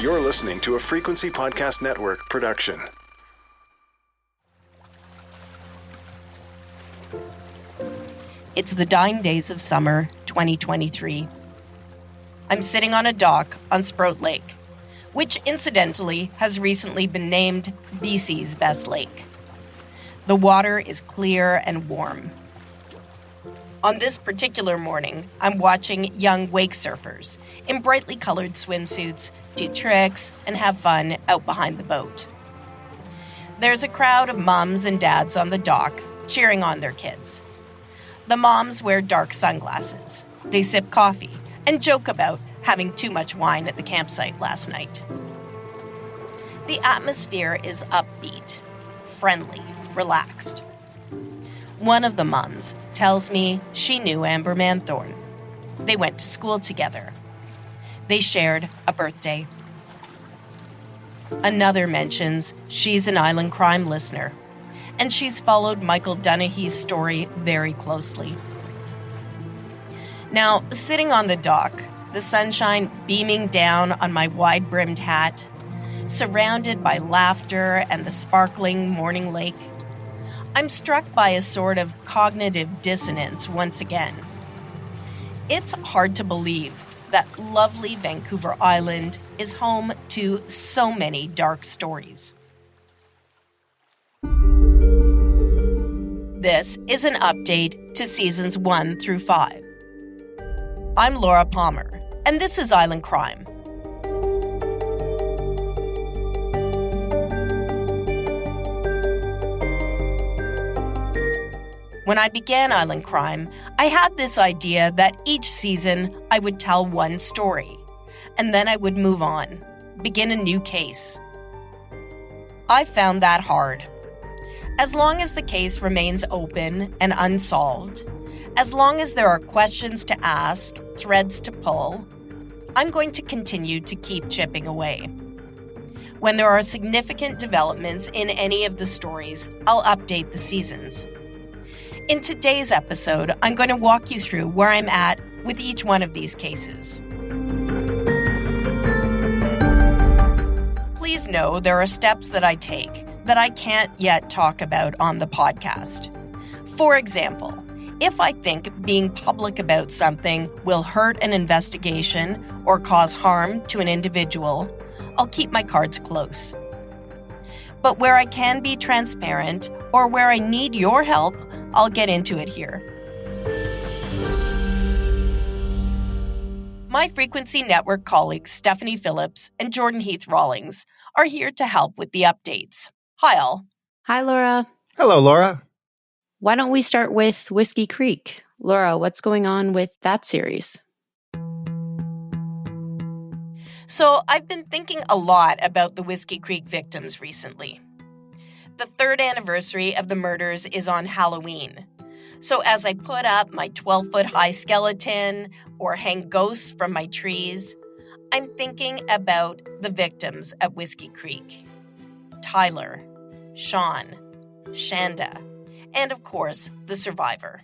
You're listening to a Frequency Podcast Network production. It's the dying days of summer 2023. I'm sitting on a dock on Sprout Lake, which incidentally has recently been named BC's best lake. The water is clear and warm. On this particular morning, I'm watching young wake surfers in brightly colored swimsuits do tricks and have fun out behind the boat. There's a crowd of moms and dads on the dock cheering on their kids. The moms wear dark sunglasses. They sip coffee and joke about having too much wine at the campsite last night. The atmosphere is upbeat, friendly, relaxed. One of the moms tells me she knew Amber Manthorne. They went to school together. They shared a birthday. Another mentions she's an Island Crime listener, and she's followed Michael Dunahey's story very closely. Now, sitting on the dock, the sunshine beaming down on my wide-brimmed hat, surrounded by laughter and the sparkling morning lake, I'm struck by a sort of cognitive dissonance once again. It's hard to believe that lovely Vancouver Island is home to so many dark stories. This is an update to seasons 1 through 5. I'm Laura Palmer, and this is Island Crime. When I began Island Crime, I had this idea that each season I would tell one story, and then I would move on, begin a new case. I found that hard. As long as the case remains open and unsolved, as long as there are questions to ask, threads to pull, I'm going to continue to keep chipping away. When there are significant developments in any of the stories, I'll update the seasons. In today's episode, I'm going to walk you through where I'm at with each one of these cases. Please know there are steps that I take that I can't yet talk about on the podcast. For example, if I think being public about something will hurt an investigation or cause harm to an individual, I'll keep my cards close. But where I can be transparent or where I need your help, I'll get into it here. My Frequency Network colleagues Stephanie Phillips and Jordan Heath Rawlings are here to help with the updates. Hi all. Hi, Laura. Hello, Laura. Why don't we start with Whiskey Creek? Laura, what's going on with that series? So I've been thinking a lot about the Whiskey Creek victims recently. The 3rd anniversary of the murders is on Halloween. So as I put up my 12-foot-high skeleton or hang ghosts from my trees, I'm thinking about the victims at Whiskey Creek. Tyler, Sean, Shanda, and of course, the survivor.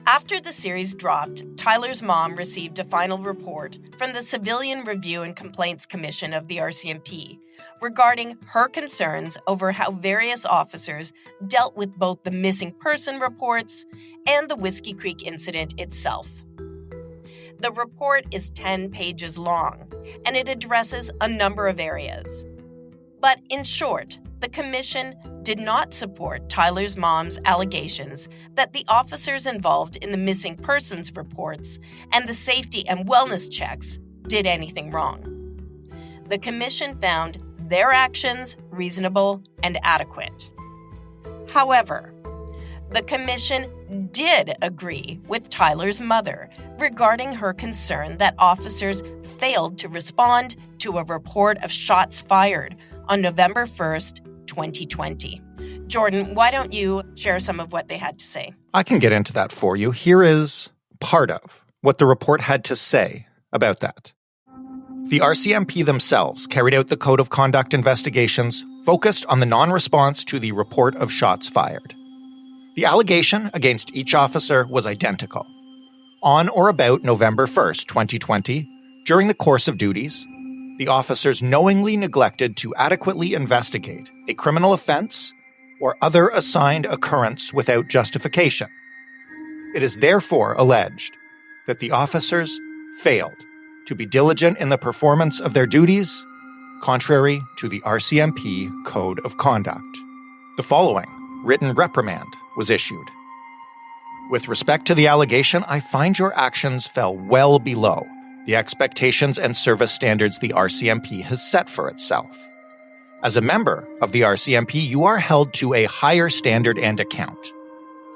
After the series dropped, Tyler's mom received a final report from the Civilian Review and Complaints Commission of the RCMP regarding her concerns over how various officers dealt with both the missing person reports and the Whiskey Creek incident itself. The report is 10 pages long, and it addresses a number of areas. But in short, the commission did not support Tyler's mom's allegations that the officers involved in the missing persons reports and the safety and wellness checks did anything wrong. The commission found their actions reasonable and adequate. However, the commission did agree with Tyler's mother regarding her concern that officers failed to respond to a report of shots fired on November 1st, 2020. Jordan, why don't you share some of what they had to say? I can get into that for you. Here is part of what the report had to say about that. The RCMP themselves carried out the Code of Conduct investigations focused on the non-response to the report of shots fired. The allegation against each officer was identical. On or about November 1st, 2020, during the course of duties, the officers knowingly neglected to adequately investigate a criminal offense or other assigned occurrence without justification. It is therefore alleged that the officers failed to be diligent in the performance of their duties, contrary to the RCMP Code of Conduct. The following written reprimand was issued. With respect to the allegation, I find your actions fell well below the expectations and service standards the RCMP has set for itself. As a member of the RCMP, you are held to a higher standard and account.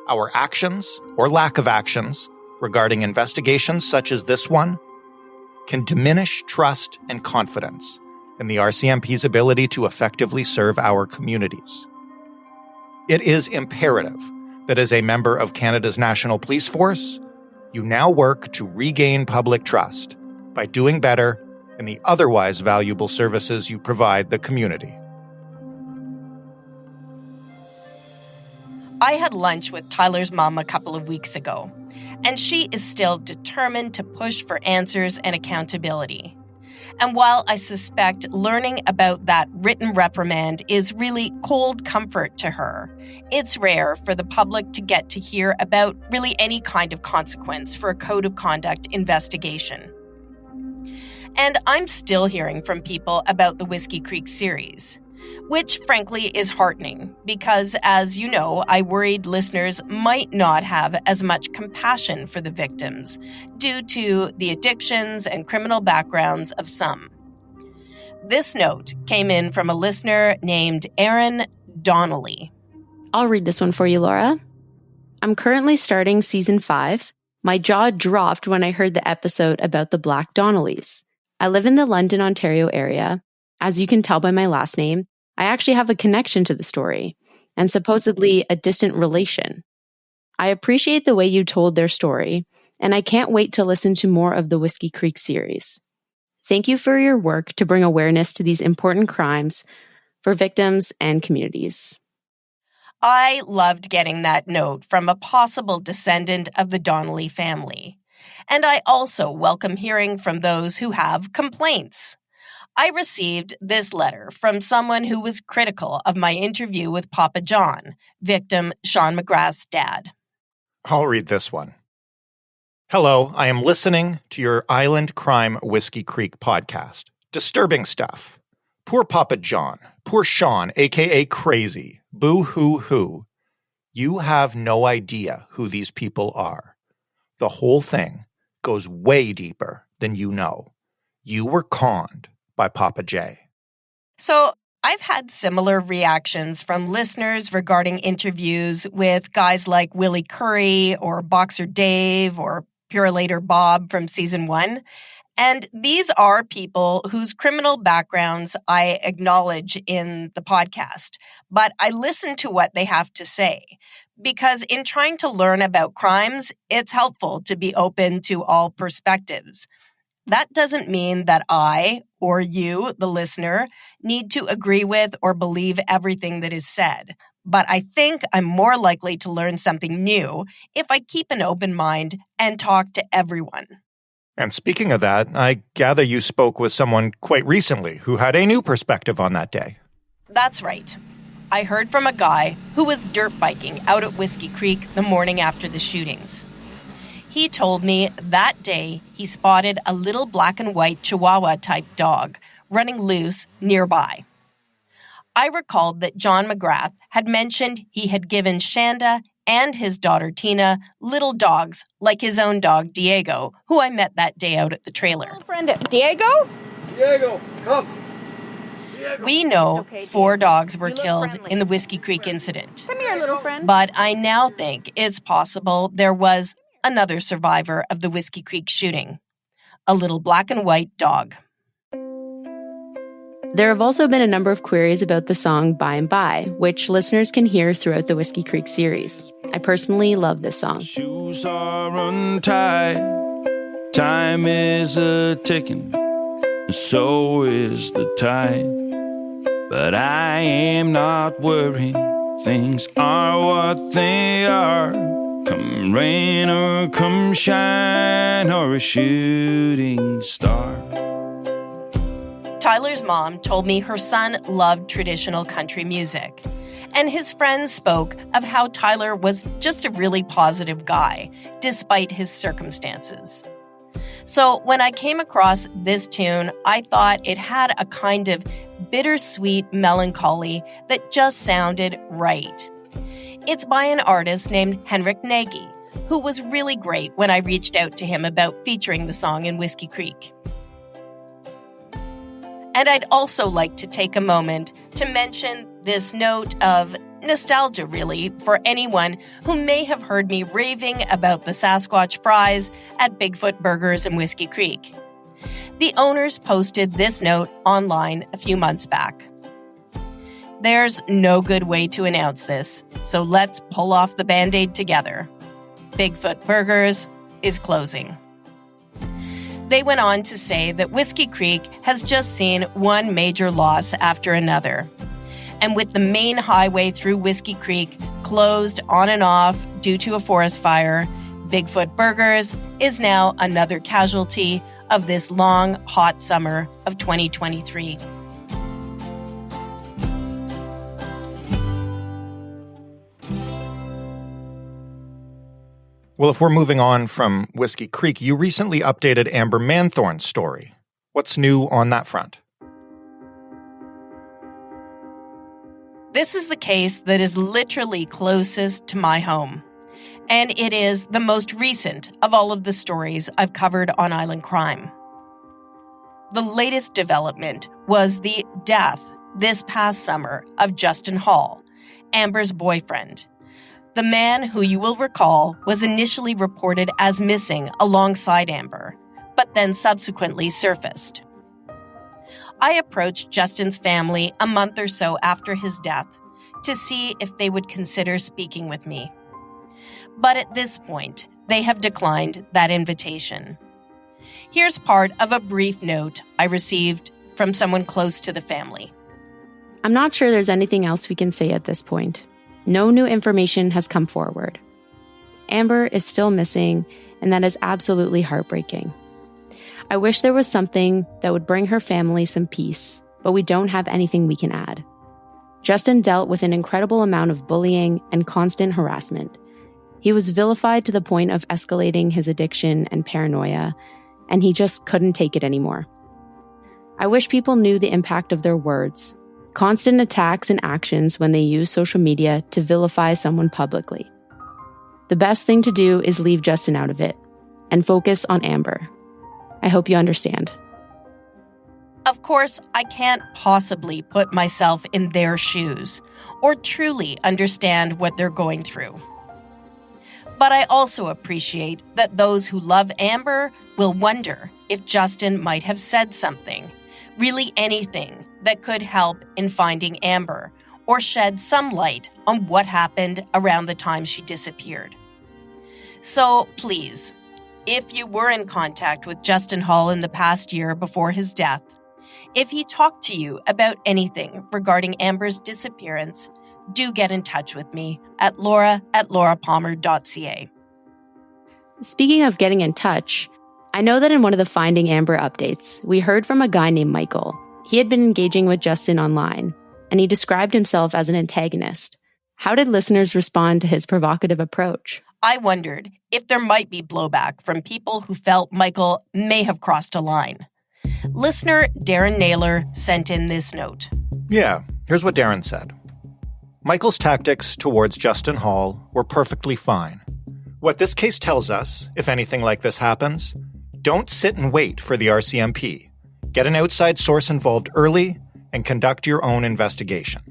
Our actions, or lack of actions, regarding investigations such as this one, can diminish trust and confidence in the RCMP's ability to effectively serve our communities. It is imperative that as a member of Canada's National Police Force, you now work to regain public trust by doing better in the otherwise valuable services you provide the community. I had lunch with Tyler's mom a couple of weeks ago, and she is still determined to push for answers and accountability. And while I suspect learning about that written reprimand is really cold comfort to her, it's rare for the public to get to hear about really any kind of consequence for a code of conduct investigation. And I'm still hearing from people about the Whiskey Creek series, which frankly is heartening because, as you know, I worried listeners might not have as much compassion for the victims due to the addictions and criminal backgrounds of some. This note came in from a listener named Aaron Donnelly. I'll read this one for you, Laura. I'm currently starting season 5. My jaw dropped when I heard the episode about the Black Donnellys. I live in the London, Ontario area. As you can tell by my last name, I actually have a connection to the story, and supposedly a distant relation. I appreciate the way you told their story, and I can't wait to listen to more of the Whiskey Creek series. Thank you for your work to bring awareness to these important crimes for victims and communities. I loved getting that note from a possible descendant of the Donnelly family. And I also welcome hearing from those who have complaints. I received this letter from someone who was critical of my interview with Papa John, victim Sean McGrath's dad. I'll read this one. Hello, I am listening to your Island Crime Whiskey Creek podcast. Disturbing stuff. Poor Papa John. Poor Sean, a.k.a. Crazy. Boo-hoo-hoo. You have no idea who these people are. The whole thing goes way deeper than you know. You were conned by Papa J. So I've had similar reactions from listeners regarding interviews with guys like Willie Curry or Boxer Dave or Purelator Bob from season 1. And these are people whose criminal backgrounds I acknowledge in the podcast, but I listen to what they have to say. Because in trying to learn about crimes, it's helpful to be open to all perspectives. That doesn't mean that I, or you, the listener, need to agree with or believe everything that is said. But I think I'm more likely to learn something new if I keep an open mind and talk to everyone. And speaking of that, I gather you spoke with someone quite recently who had a new perspective on that day. That's right. I heard from a guy who was dirt biking out at Whiskey Creek the morning after the shootings. He told me that day he spotted a little black and white Chihuahua-type dog running loose nearby. I recalled that John McGrath had mentioned he had given Shanda and his daughter Tina little dogs like his own dog Diego, who I met that day out at the trailer. Little friend Diego? Diego, come. Diego. We know okay, 4 Diego. dogs were You look killed friendly. in the Whiskey Creek incident. Come here, little friend. But I now think it's possible there was another survivor of the Whiskey Creek shooting, a little black and white dog. There have also been a number of queries about the song By and By, which listeners can hear throughout the Whiskey Creek series. I personally love this song. Shoes are untied, time is a-ticking, and so is the tide. But I am not worried, things are what they are. Come rain or come shine or a shooting star. Tyler's mom told me her son loved traditional country music, and his friends spoke of how Tyler was just a really positive guy, despite his circumstances. So when I came across this tune, I thought it had a kind of bittersweet melancholy that just sounded right. It's by an artist named Henrik Nagy, who was really great when I reached out to him about featuring the song in Whiskey Creek. And I'd also like to take a moment to mention this note of nostalgia, really, for anyone who may have heard me raving about the Sasquatch fries at Bigfoot Burgers in Whiskey Creek. The owners posted this note online a few months back. There's no good way to announce this, so let's pull off the Band-Aid together. Bigfoot Burgers is closing. They went on to say that Whiskey Creek has just seen one major loss after another. And with the main highway through Whiskey Creek closed on and off due to a forest fire, Bigfoot Burgers is now another casualty of this long, hot summer of 2023. Well, if we're moving on from Whiskey Creek, you recently updated Amber Manthorn's story. What's new on that front? This is the case that is literally closest to my home, and it is the most recent of all of the stories I've covered on Island Crime. The latest development was the death this past summer of Justin Hall, Amber's boyfriend. The man who you will recall was initially reported as missing alongside Amber, but then subsequently surfaced. I approached Justin's family a month or so after his death to see if they would consider speaking with me. But at this point, they have declined that invitation. Here's part of a brief note I received from someone close to the family. I'm not sure there's anything else we can say at this point. No new information has come forward. Amber is still missing, and that is absolutely heartbreaking. I wish there was something that would bring her family some peace, but we don't have anything we can add. Justin dealt with an incredible amount of bullying and constant harassment. He was vilified to the point of escalating his addiction and paranoia, and he just couldn't take it anymore. I wish people knew the impact of their words. Constant attacks and actions when they use social media to vilify someone publicly. The best thing to do is leave Justin out of it and focus on Amber. I hope you understand. Of course, I can't possibly put myself in their shoes or truly understand what they're going through. But I also appreciate that those who love Amber will wonder if Justin might have said something, really anything, that could help in finding Amber or shed some light on what happened around the time she disappeared. So please, if you were in contact with Justin Hall in the past year before his death, if he talked to you about anything regarding Amber's disappearance, do get in touch with me at laura@laurapalmer.ca. Speaking of getting in touch, I know that in one of the Finding Amber updates, we heard from a guy named Michael. He had been engaging with Justin online, and he described himself as an antagonist. How did listeners respond to his provocative approach? I wondered if there might be blowback from people who felt Michael may have crossed a line. Listener Darren Naylor sent in this note. Yeah, here's what Darren said. Michael's tactics towards Justin Hall were perfectly fine. What this case tells us, if anything like this happens, don't sit and wait for the RCMP. Get an outside source involved early and conduct your own investigation.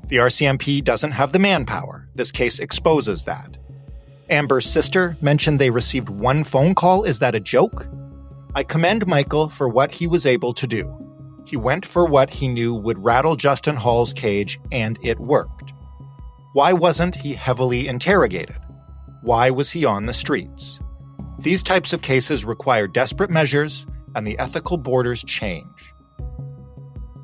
The RCMP doesn't have the manpower. This case exposes that. Amber's sister mentioned they received one phone call. Is that a joke? I commend Michael for what he was able to do. He went for what he knew would rattle Justin Hall's cage, and it worked. Why wasn't he heavily interrogated? Why was he on the streets? These types of cases require desperate measures, and the ethical borders change.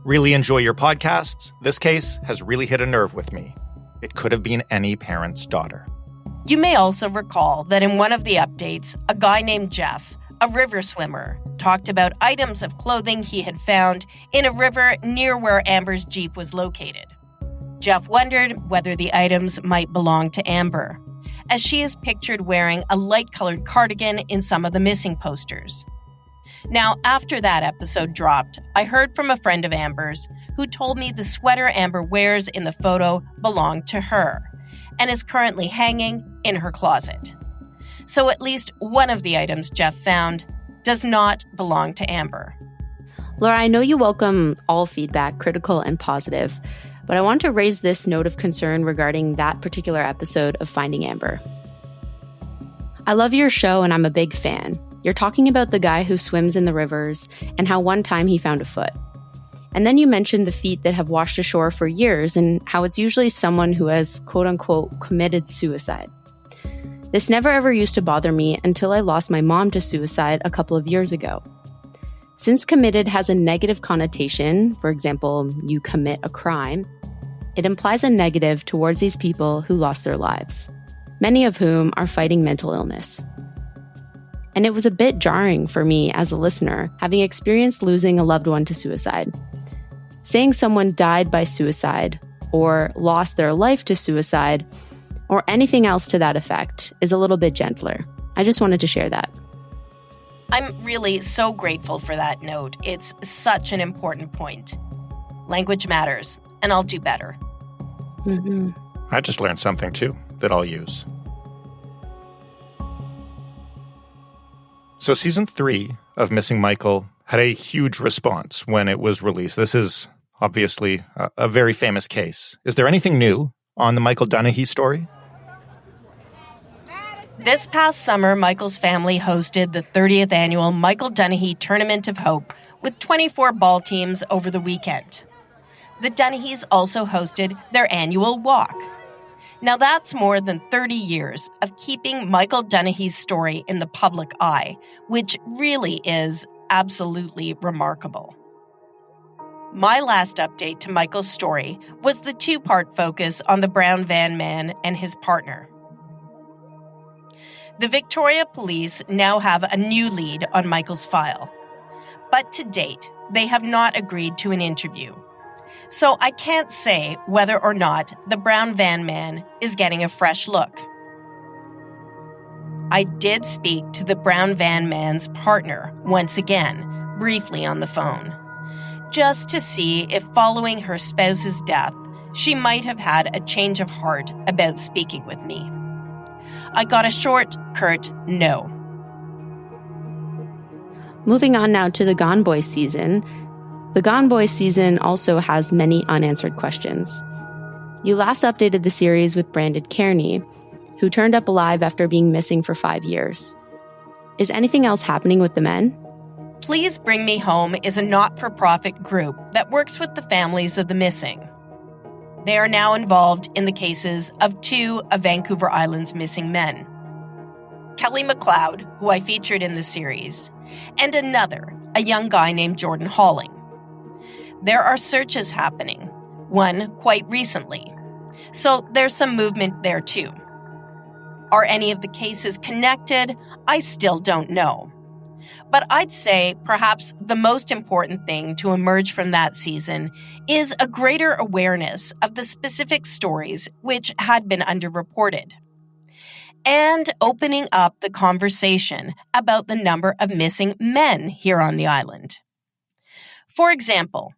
Really enjoy your podcasts. This case has really hit a nerve with me. It could have been any parent's daughter. You may also recall that in one of the updates, a guy named Jeff, a river swimmer, talked about items of clothing he had found in a river near where Amber's Jeep was located. Jeff wondered whether the items might belong to Amber, as she is pictured wearing a light-colored cardigan in some of the missing posters. Now, after that episode dropped, I heard from a friend of Amber's who told me the sweater Amber wears in the photo belonged to her and is currently hanging in her closet. So at least one of the items Jeff found does not belong to Amber. Laura, I know you welcome all feedback, critical and positive, but I want to raise this note of concern regarding that particular episode of Finding Amber. I love your show and I'm a big fan. You're talking about the guy who swims in the rivers and how one time he found a foot. And then you mentioned the feet that have washed ashore for years and how it's usually someone who has quote-unquote committed suicide. This never ever used to bother me until I lost my mom to suicide a couple of years ago. Since committed has a negative connotation, for example, you commit a crime, it implies a negative towards these people who lost their lives, many of whom are fighting mental illness. And it was a bit jarring for me as a listener, having experienced losing a loved one to suicide. Saying someone died by suicide, or lost their life to suicide, or anything else to that effect is a little bit gentler. I just wanted to share that. I'm really so grateful for that note. It's such an important point. Language matters, and I'll do better. Mm-hmm. I just learned something, too, that I'll use. So Season 3 of Missing Michael had a huge response when it was released. This is obviously a very famous case. Is there anything new on the Michael Dunahee story? This past summer, Michael's family hosted the 30th annual Michael Dunahee Tournament of Hope with 24 ball teams over the weekend. The Dunahees also hosted their annual walk. Now that's more than 30 years of keeping Michael Dunahee's story in the public eye, which really is absolutely remarkable. My last update to Michael's story was the two-part focus on the brown van man and his partner. The Victoria Police now have a new lead on Michael's file, but to date, they have not agreed to an interview. So I can't say whether or not the brown van man is getting a fresh look. I did speak to the brown van man's partner once again, briefly on the phone, just to see if following her spouse's death, she might have had a change of heart about speaking with me. I got a short, curt no. Moving on now to the Gone Boys season. The Gone Boys season also has many unanswered questions. You last updated the series with Brandon Kearney, who turned up alive after being missing for 5 years. Is anything else happening with the men? Please Bring Me Home is a not-for-profit group that works with the families of the missing. They are now involved in the cases of 2 of Vancouver Island's missing men. Kelly McLeod, who I featured in the series, and another, a young guy named Jordan Halling. There are searches happening, one quite recently. So there's some movement there too. Are any of the cases connected? I still don't know. But I'd say perhaps the most important thing to emerge from that season is a greater awareness of the specific stories which had been underreported, and opening up the conversation about the number of missing men here on the island. For example,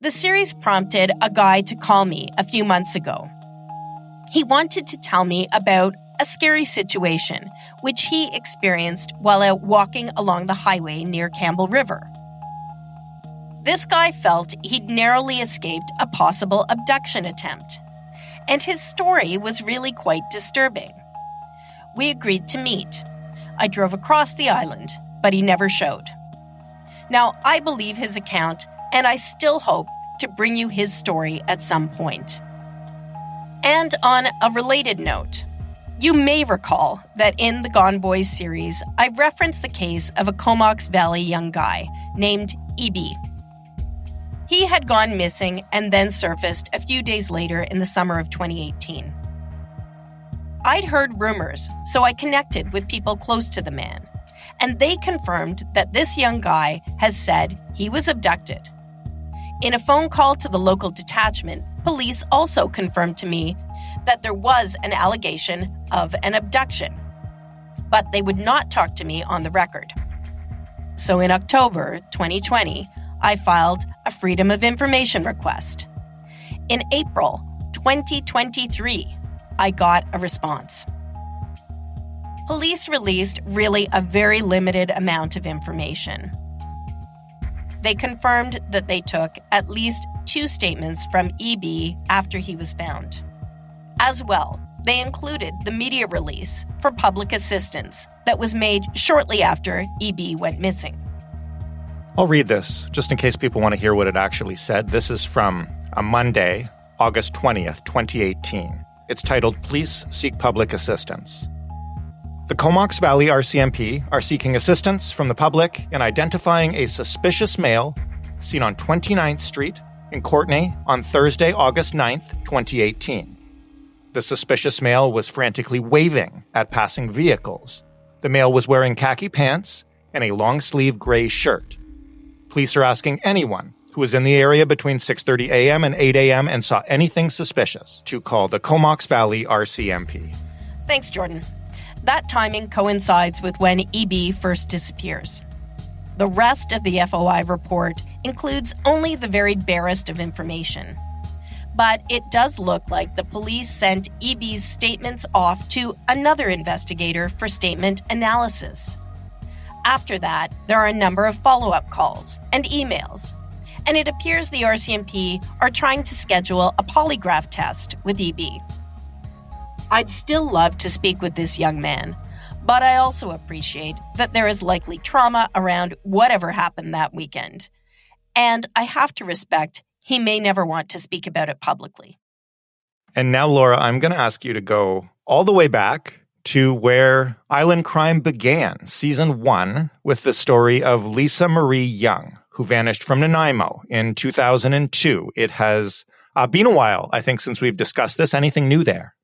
the series prompted a guy to call me a few months ago. He wanted to tell me about a scary situation which he experienced while out walking along the highway near Campbell River. This guy felt he'd narrowly escaped a possible abduction attempt, and his story was really quite disturbing. We agreed to meet. I drove across the island, but he never showed. Now, I believe his account, and I still hope to bring you his story at some point. And on a related note, you may recall that in the Gone Boys series, I referenced the case of a Comox Valley young guy named E.B. He had gone missing and then surfaced a few days later in the summer of 2018. I'd heard rumors, so I connected with people close to the man, and they confirmed that this young guy has said he was abducted. In a phone call to the local detachment, police also confirmed to me that there was an allegation of an abduction, but they would not talk to me on the record. So in October 2020, I filed a Freedom of Information request. In April 2023, I got a response. Police released really a very limited amount of information. They confirmed that they took at least 2 statements from EB after he was found. As well, they included the media release for public assistance that was made shortly after EB went missing. I'll read this, just in case people want to hear what it actually said. This is from a Monday, August 20th, 2018. It's titled, Police Seek Public Assistance. The Comox Valley RCMP are seeking assistance from the public in identifying a suspicious male seen on 29th Street in Courtenay on Thursday, August 9th, 2018. The suspicious male was frantically waving at passing vehicles. The male was wearing khaki pants and a long-sleeve gray shirt. Police are asking anyone who was in the area between 6:30 a.m. and 8 a.m. and saw anything suspicious to call the Comox Valley RCMP. Thanks, Jordan. That timing coincides with when EB first disappears. The rest of the FOI report includes only the very barest of information. But it does look like the police sent EB's statements off to another investigator for statement analysis. After that, there are a number of follow-up calls and emails, and it appears the RCMP are trying to schedule a polygraph test with EB. I'd still love to speak with this young man, but I also appreciate that there is likely trauma around whatever happened that weekend. And I have to respect he may never want to speak about it publicly. And now, Laura, I'm going to ask you to go all the way back to where Island Crime began, Season 1, with the story of Lisa Marie Young, who vanished from Nanaimo in 2002. It has been a while, I think, since we've discussed this. Anything new there?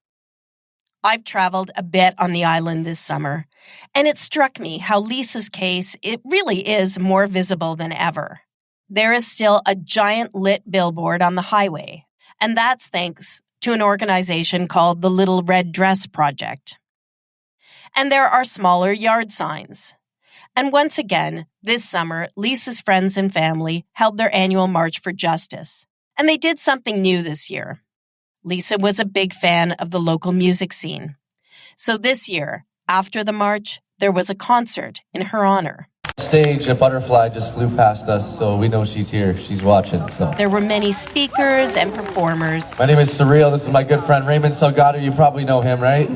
I've traveled a bit on the island this summer, and it struck me how Lisa's case, it really is more visible than ever. There is still a giant lit billboard on the highway, and that's thanks to an organization called the Little Red Dress Project. And there are smaller yard signs. And once again, this summer, Lisa's friends and family held their annual March for Justice, and they did something new this year. Lisa was a big fan of the local music scene. So this year, after the march, there was a concert in her honor. Stage, a butterfly just flew past us, so we know she's here. She's watching. So there were many speakers and performers. My name is Surreal. This is my good friend Raymond Salgado. You probably know him, right?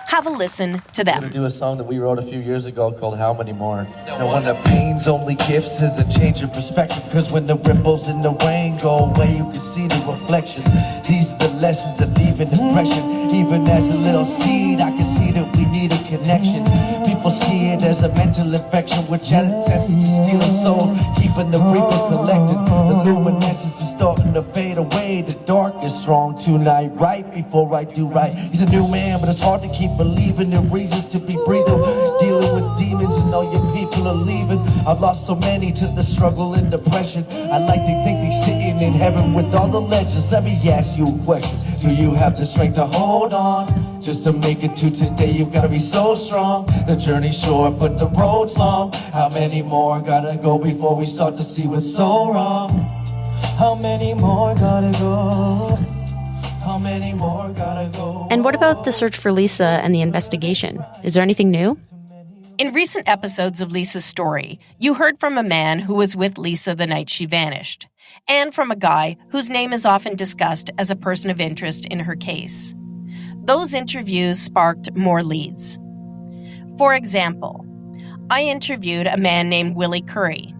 Have a listen to them. I'm going to do a song that we wrote a few years ago called How Many More. And when the pain's only gifts is a change of perspective, because when the ripples in the rain go away, you can see the reflection. These are the lessons that leave an impression. Even as a little seed, I can see that we need a connection. People see it as a mental infection, which has its essence of stealing souls, keeping the reaper collected. The luminescence is starting to fade away. The dark is strong tonight, right before I do right. He's a new man, but it's hard to keep believing in reasons to be breathing. Dealing with demons and all your people are leaving. I've lost so many to the struggle and depression. I like to think they're sitting in heaven with all the legends. Let me ask you a question. Do you have the strength to hold on? Just to make it to today, you gotta be so strong. The journey's short, but the road's long. How many more gotta go before we start to see what's so wrong? How many more gotta go? How many more gotta go? And what about the search for Lisa and the investigation? Is there anything new? In recent episodes of Lisa's story, you heard from a man who was with Lisa the night she vanished, and from a guy whose name is often discussed as a person of interest in her case. Those interviews sparked more leads. For example, I interviewed a man named Willie Curry.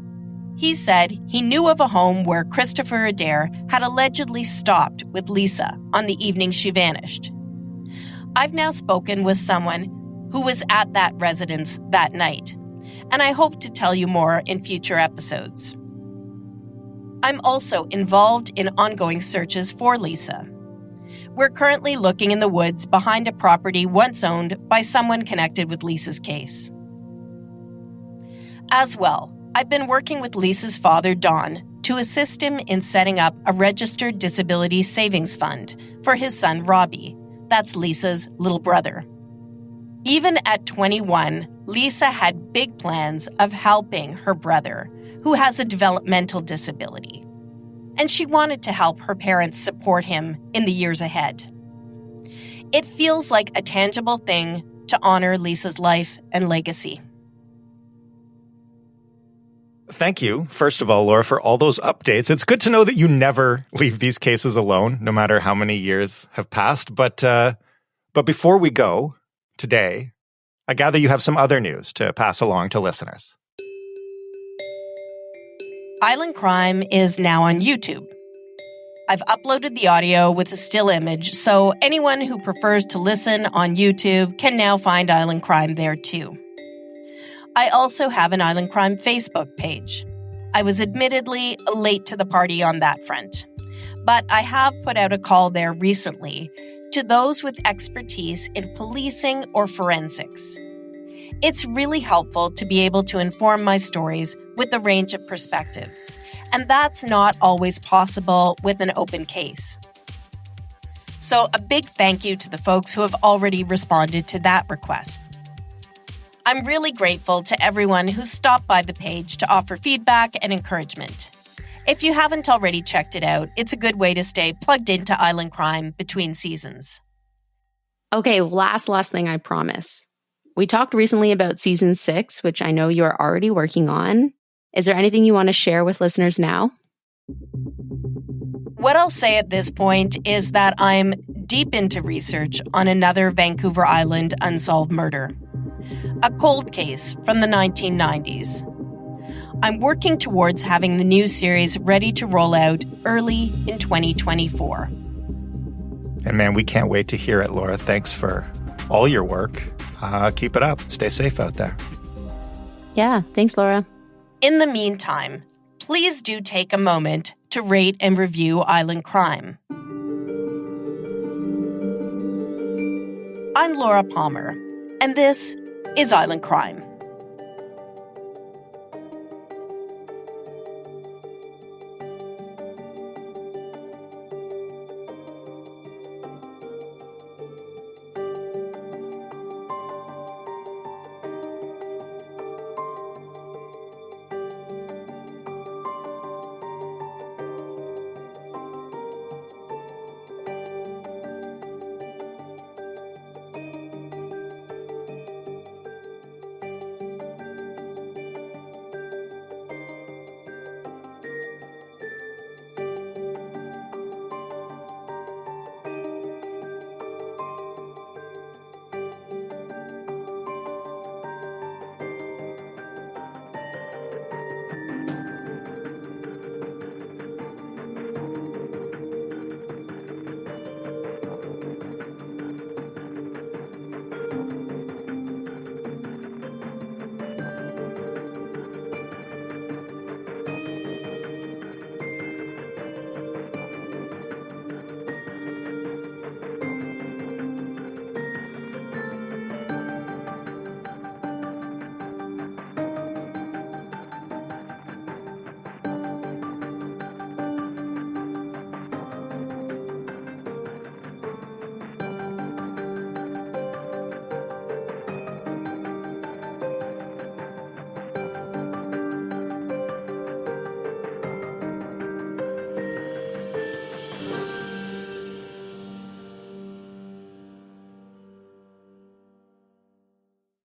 He said he knew of a home where Christopher Adair had allegedly stopped with Lisa on the evening she vanished. I've now spoken with someone who was at that residence that night, and I hope to tell you more in future episodes. I'm also involved in ongoing searches for Lisa. We're currently looking in the woods behind a property once owned by someone connected with Lisa's case. As well, I've been working with Lisa's father, Don, to assist him in setting up a registered disability savings fund for his son, Robbie. That's Lisa's little brother. Even at 21, Lisa had big plans of helping her brother, who has a developmental disability. And she wanted to help her parents support him in the years ahead. It feels like a tangible thing to honor Lisa's life and legacy. Thank you, first of all, Laura, for all those updates. It's good to know that you never leave these cases alone, no matter how many years have passed. But before we go today, I gather you have some other news to pass along to listeners. Island Crime is now on YouTube. I've uploaded the audio with a still image, so anyone who prefers to listen on YouTube can now find Island Crime there too. I also have an Island Crime Facebook page. I was admittedly late to the party on that front, but I have put out a call there recently to those with expertise in policing or forensics. It's really helpful to be able to inform my stories with a range of perspectives, and that's not always possible with an open case. So a big thank you to the folks who have already responded to that request. I'm really grateful to everyone who stopped by the page to offer feedback and encouragement. If you haven't already checked it out, it's a good way to stay plugged into Island Crime between seasons. Okay, last thing I promise. We talked recently about season 6, which I know you're already working on. Is there anything you want to share with listeners now? What I'll say at this point is that I'm deep into research on another Vancouver Island unsolved murder, a cold case from the 1990s. I'm working towards having the new series ready to roll out early in 2024. And man, we can't wait to hear it, Laura. Thanks for all your work. Keep it up. Stay safe out there. Yeah, thanks, Laura. In the meantime, please do take a moment to rate and review Island Crime. I'm Laura Palmer, and this is Island Crime.